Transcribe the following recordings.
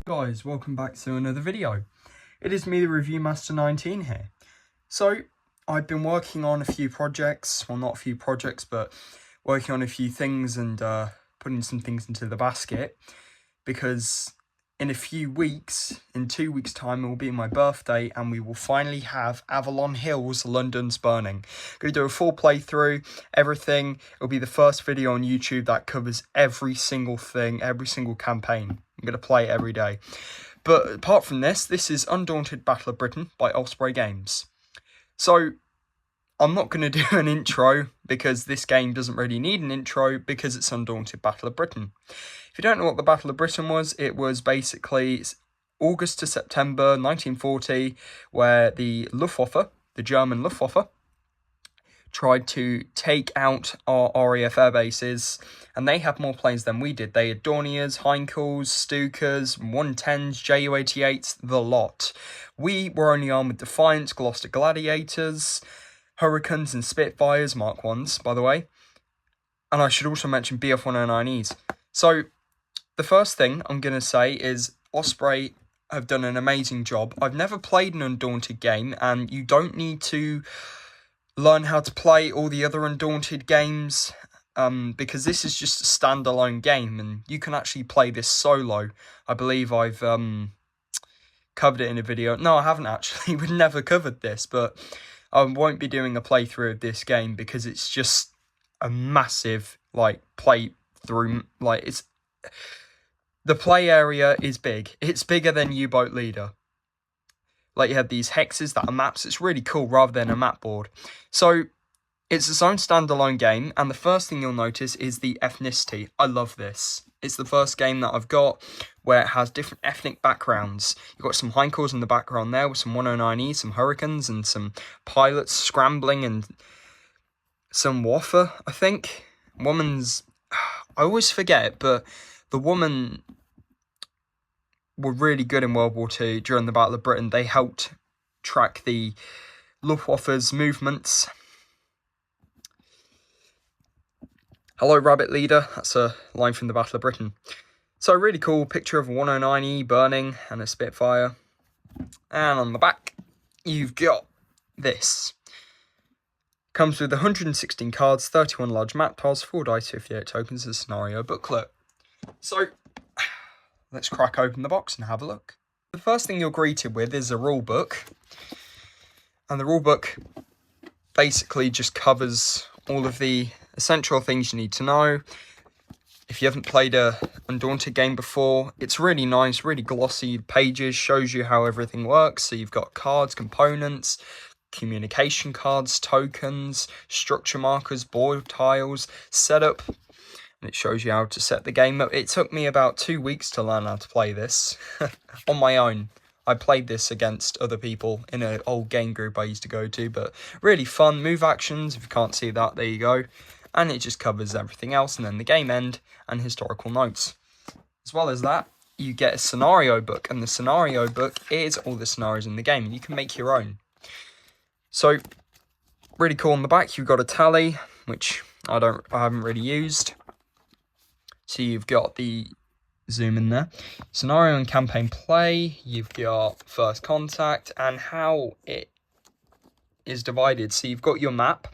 Guys, welcome back to another video. It is me, the Review Master 19 here. So, I've been working on a few projects, well not a few projects, but working on a few things and putting some things into the basket, because in a few weeks, in 2 weeks time, it will be my birthday and we will finally have Avalon Hill's London's Burning. I'm going to do a full playthrough, everything. It'll be the first video on YouTube that covers every single thing, every single campaign. I'm going to play it every day. But apart from this, this is Undaunted Battle of Britain by Osprey Games. So, I'm not going to do an intro because this game doesn't really need an intro because it's Undaunted Battle of Britain. If you don't know what the Battle of Britain was, it was basically August to September 1940, where the Luftwaffe, the German Luftwaffe, tried to take out our RAF air bases, and they had more planes than we did. They had Dorniers, Heinkels, Stukas, 110s, Ju-88s, the lot. We were only armed with Defiants, Gloucester Gladiators, Hurricanes and Spitfires, Mark 1s, by the way. And I should also mention Bf-109Es. So, the first thing I'm going to say is Osprey have done an amazing job. I've never played an Undaunted game, and you don't need to learn how to play all the other Undaunted games, because this is just a standalone game, and you can actually play this solo. I believe I've covered it in a video. No, I haven't actually. We've never covered this, but I won't be doing a playthrough of this game because it's just a massive, playthrough. The play area is big. It's bigger than U-Boat Leader. You have these hexes that are maps. It's really cool rather than a map board. So, it's its own standalone game, and the first thing you'll notice is the ethnicity. I love this. It's the first game that I've got where it has different ethnic backgrounds. You've got some Heinkels in the background there with some 109Es, some Hurricanes, and some pilots scrambling, and some Waffe, I think. Woman's... I always forget, but the woman were really good in World War II during the Battle of Britain. They helped track the Luftwaffe's movements. Hello, Rabbit Leader. That's a line from the Battle of Britain. So, really cool picture of a 109E burning and a Spitfire. And on the back, you've got this. Comes with 116 cards, 31 large map tiles, 4 dice, 58 tokens, a scenario booklet. So, let's crack open the box and have a look. The first thing you're greeted with is a rule book. And the rule book basically just covers all of the essential things you need to know. If you haven't played a Undaunted game before, it's really nice, really glossy pages, shows you how everything works. So you've got cards, components, communication cards, tokens, structure markers, board tiles, setup. And it shows you how to set the game up. It took me about 2 weeks to learn how to play this on my own. I played this against other people in an old game group I used to go to, but really fun. Move actions, if you can't see that, there you go. And it just covers everything else, and then the game end and historical notes. As well as that, you get a scenario book, and the scenario book is all the scenarios in the game, and you can make your own. So, really cool on the back, you've got a tally, which I haven't really used. So you've got the zoom in there. Scenario and campaign play. You've got first contact and how it is divided. So you've got your map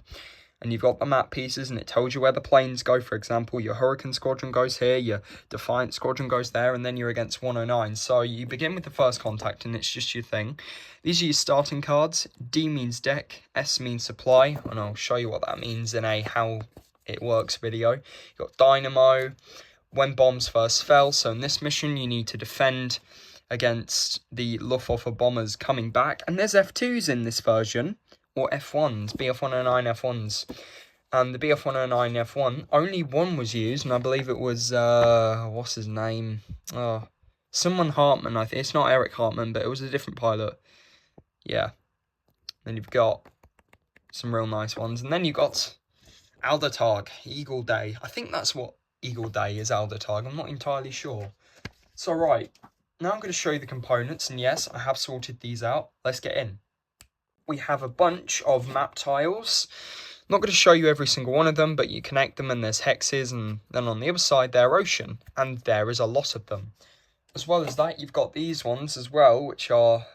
and you've got the map pieces and it tells you where the planes go. For example, your Hurricane squadron goes here, your Defiant squadron goes there, and then you're against 109. So you begin with the first contact and it's just your thing. These are your starting cards. D means deck, S means supply, and I'll show you what that means in a how it works video. You've got Dynamo. When bombs first fell, so in this mission you need to defend against the Luftwaffe bombers coming back. And there's F2s in this version, or F1s, Bf-109 F1s. And the Bf-109 F1, only one was used, and I believe it was, what's his name? Someone Hartman, I think. It's not Eric Hartman, but it was a different pilot. Yeah. Then you've got some real nice ones. And then you've got Aldertag, Eagle Day. I think that's what Eagle Day is, Aldertag. I'm not entirely sure. So, right. Now I'm going to show you the components. And yes, I have sorted these out. Let's get in. We have a bunch of map tiles. not going to show you every single one of them, but you connect them and there's hexes, and then on the other side they're ocean, and there is a lot of them. As well as that, you've got these ones as well, which are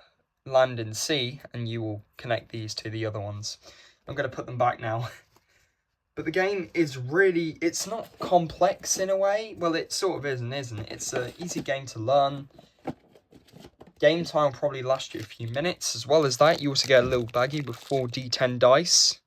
land and sea, and you will connect these to the other ones. I'm going to put them back now. But the game is really, it's not complex in a way. Well, it sort of is and isn't. It's an easy game to learn. Game time will probably last you a few minutes. As well as that, you also get a little baggie with 4 D10 dice.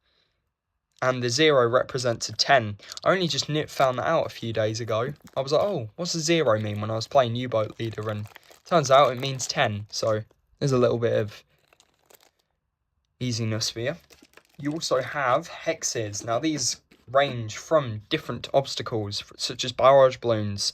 And the 0 represents a 10. I only just found that out a few days ago. I was like, oh, what's a 0 mean when I was playing U-Boat Leader? And turns out it means 10. So there's a little bit of easiness for you. You also have hexes. Now these range from different obstacles, such as barrage balloons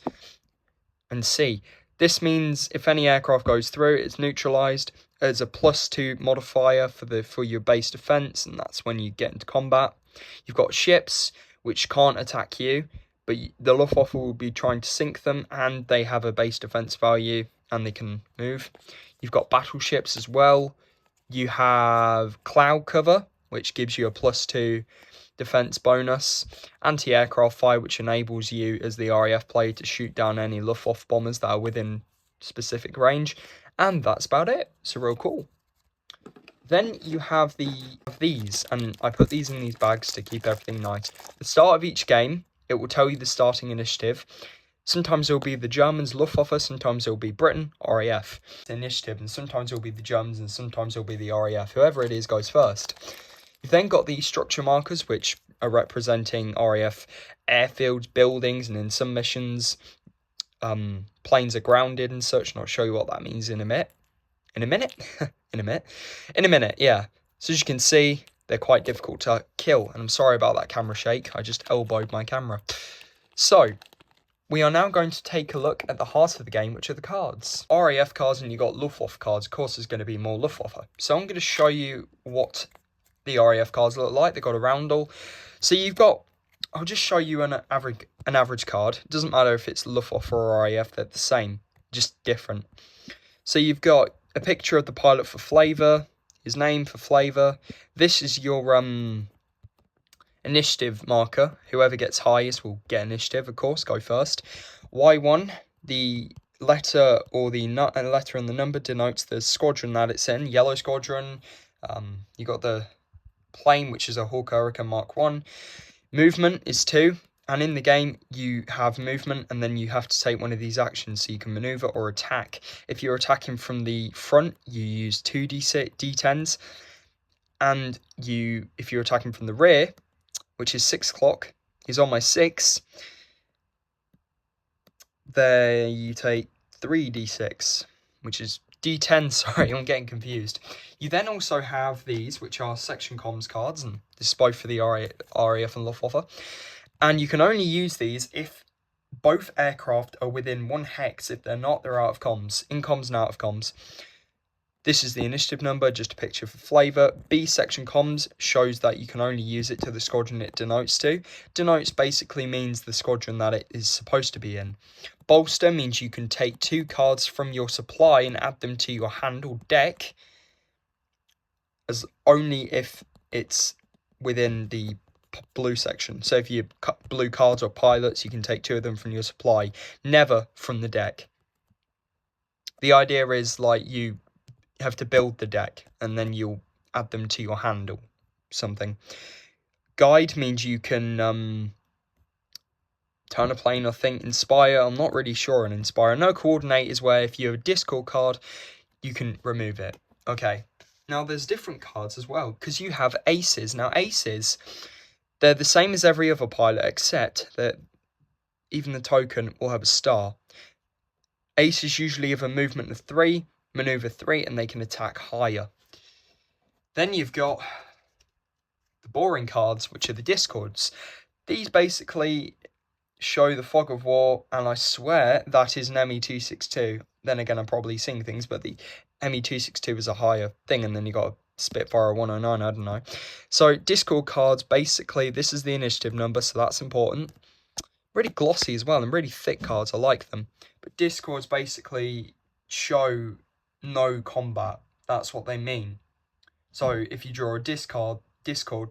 and sea. This means if any aircraft goes through, it's neutralised. There's a +2 modifier for your base defence, and that's when you get into combat. You've got ships, which can't attack you, but the Luftwaffe will be trying to sink them, and they have a base defence value, and they can move. You've got battleships as well. You have cloud cover, which gives you a +2 defense bonus. Anti-aircraft fire, which enables you as the RAF player to shoot down any Luftwaffe bombers that are within specific range. And that's about it. So real cool. Then you have these, and I put these in these bags to keep everything nice. At the start of each game, it will tell you the starting initiative. Sometimes it will be the Germans, Luftwaffe, sometimes it will be Britain, RAF. Initiative, and sometimes it will be the Germans, and sometimes it will be the RAF. Whoever it is goes first. You've then got the structure markers, which are representing RAF airfields, buildings, and in some missions, planes are grounded and such, and I'll show you what that means in a minute. In a minute, yeah. So as you can see, they're quite difficult to kill, and I'm sorry about that camera shake. I just elbowed my camera. So, we are now going to take a look at the heart of the game, which are the cards. RAF cards, and you've got Luftwaffe cards. Of course, there's going to be more Luftwaffe. So I'm going to show you what the RAF cards look like. They've got a roundel. So you've got, I'll just show you an average card. It doesn't matter if it's Luftwaffe or RAF, they're the same, just different. So you've got a picture of the pilot for flavour, his name for flavour. This is your initiative marker. Whoever gets highest will get initiative, of course, go first. Y1, the letter or the letter and the number denotes the squadron that it's in. Yellow squadron. You got the plane, which is a Hawk Hurricane Mark 1. Movement is 2. And in the game, you have movement, and then you have to take one of these actions, so you can maneuver or attack. If you're attacking from the front, you use 2 D10s. And if you're attacking from the rear, which is 6 o'clock, is on my 6. There you take 3 D6, which is D10, sorry, I'm getting confused. You then also have these, which are section comms cards, and this is both for the RAF and Luftwaffe. And you can only use these if both aircraft are within 1 hex. If they're not, they're out of comms. In comms and out of comms. This is the initiative number, just a picture for flavour. B section comms shows that you can only use it to the squadron it denotes to. Denotes basically means the squadron that it is supposed to be in. Bolster means you can take 2 cards from your supply and add them to your hand or deck, as only if it's within the blue section. So if you cut blue cards or pilots, you can take 2 of them from your supply, never from the deck. The idea is like you have to build the deck and then you'll add them to your hand or something. Guide means you can turn a plane or think. Inspire, I'm not really sure on Inspire. No, Coordinate is where if you have a discord card, you can remove it. Okay, now there's different cards as well, because you have aces. Now aces, they're the same as every other pilot, except that even the token will have a star. Aces usually have a movement of 3, maneuver 3, and they can attack higher. Then you've got the boring cards, which are the discords. These basically show the fog of war, and I swear that is an ME-262. Then again, I'm probably seeing things, but the ME-262 is a higher thing, and then you got a Spitfire 109, I don't know. So discord cards, basically, this is the initiative number, so that's important. Really glossy as well, and really thick cards, I like them. But discords basically show no combat, that's what they mean. So if you draw a discard, Discord,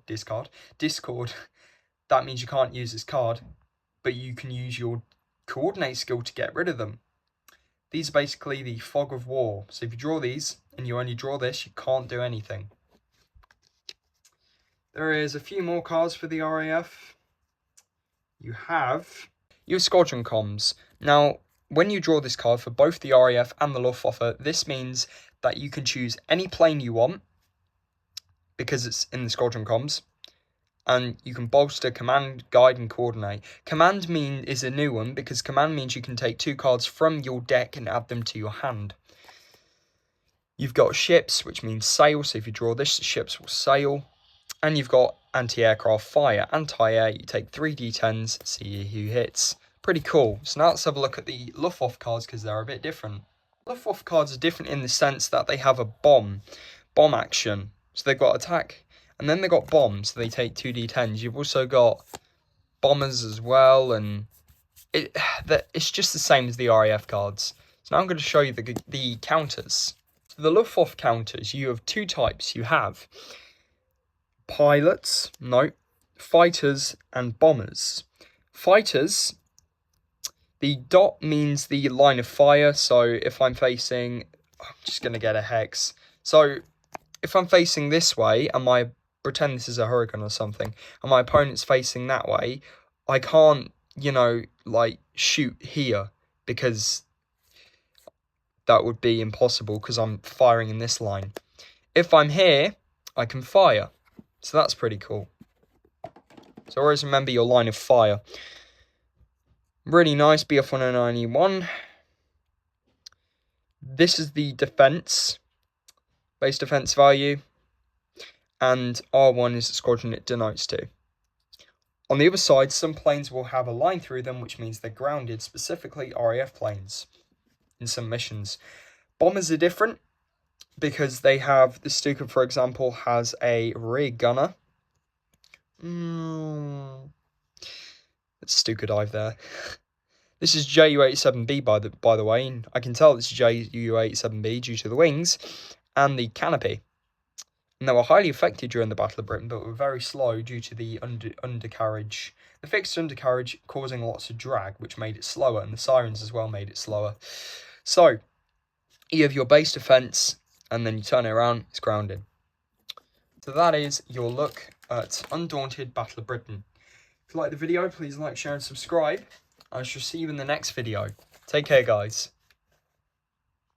that means you can't use this card, but you can use your coordinate skill to get rid of them. These are basically the Fog of War. So if you draw these, and you only draw this, you can't do anything. There is a few more cards for the RAF. You have your Squadron Comms. Now, when you draw this card for both the RAF and the Luftwaffe, this means that you can choose any plane you want, because it's in the Squadron Comms, and you can bolster Command, Guide, and Coordinate. Command is a new one, because Command means you can take 2 cards from your deck and add them to your hand. You've got Ships, which means sail, so if you draw this, the ships will sail. And you've got Anti-Aircraft Fire. Anti-Air, you take 3 d10s, see who hits. Pretty cool. So now let's have a look at the Luftwaffe cards, because they're a bit different. Luftwaffe cards are different in the sense that they have a bomb action. So they've got attack, and then they've got bombs, so they take 2 d10s. You've also got bombers as well, and it's just the same as the RAF cards. So now I'm going to show you the counters. So the Luftwaffe counters, you have 2 types. You have pilots, fighters, and bombers. Fighters, the dot means the line of fire, so if I'm facing, I'm just going to get a hex. So if I'm facing this way, and pretend this is a hurricane or something, and my opponent's facing that way, I can't, shoot here, because that would be impossible, because I'm firing in this line. If I'm here, I can fire. So that's pretty cool. So always remember your line of fire. Really nice, BF 109E1. This is the defense, base defense value. And R1 is the squadron it denotes to. On the other side, some planes will have a line through them, which means they're grounded, specifically RAF planes in some missions. Bombers are different, because they have, the Stuka, for example, has a rear gunner. Let's Stuka dive there. This is JU-87B, by the way, and I can tell this is JU-87B due to the wings and the canopy. And they were highly affected during the Battle of Britain, but were very slow due to the undercarriage. The fixed undercarriage causing lots of drag, which made it slower, and the sirens as well made it slower. So, you have your base defense, and then you turn it around, it's grounded. So that is your look at Undaunted Battle of Britain. If you like the video, please like, share, and subscribe. I shall see you in the next video. Take care, guys.